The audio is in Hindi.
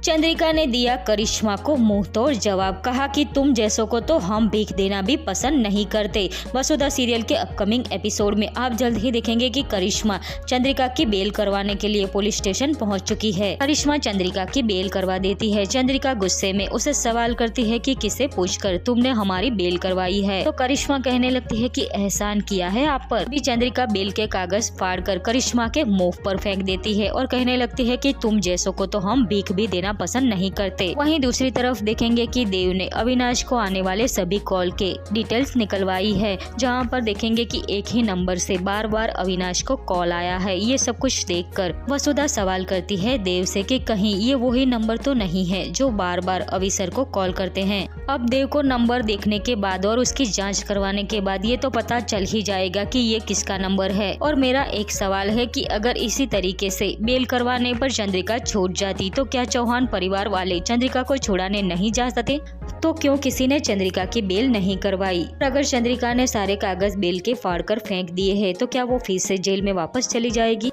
चंद्रिका ने दिया करिश्मा को मुंह तोड़ जवाब, कहा कि तुम जैसों को तो हम भीख देना भी पसंद नहीं करते। वसुधा सीरियल के अपकमिंग एपिसोड में आप जल्द ही देखेंगे कि करिश्मा चंद्रिका की बेल करवाने के लिए पुलिस स्टेशन पहुंच चुकी है। करिश्मा चंद्रिका की बेल करवा देती है। चंद्रिका गुस्से में उसे सवाल करती है कि किसे पूछकर तुमने हमारी बेल करवाई है, तो करिश्मा कहने लगती है कि एहसान किया है आप पर। भी चंद्रिका बेल के कागज फाड़कर करिश्मा के मुंह पर फेंक देती है और कहने लगती है कि तुम जैसों को तो हम भीख भी देना पसंद नहीं करते। वहीं दूसरी तरफ देखेंगे कि देव ने अविनाश को आने वाले सभी कॉल के डिटेल्स निकलवाई है, जहां पर देखेंगे कि एक ही नंबर से बार बार अविनाश को कॉल आया है। ये सब कुछ देखकर वसुधा सवाल करती है देव से कि कहीं ये वही नंबर तो नहीं है जो बार बार अवि सर को कॉल करते हैं। अब देव को नंबर देखने के बाद और उसकी जांच करवाने के बाद ये तो पता चल ही जाएगा कि ये किसका नंबर है। और मेरा एक सवाल है कि अगर इसी तरीके से बेल करवाने पर चंद्रिका छूट जाती तो क्या चौहान परिवार वाले चंद्रिका को छुड़ाने नहीं जा सके? तो क्यों किसी ने चंद्रिका की बेल नहीं करवाई? अगर चंद्रिका ने सारे कागज बेल के फाड़कर फेंक दिए हैं तो क्या वो फिर से जेल में वापस चली जाएगी?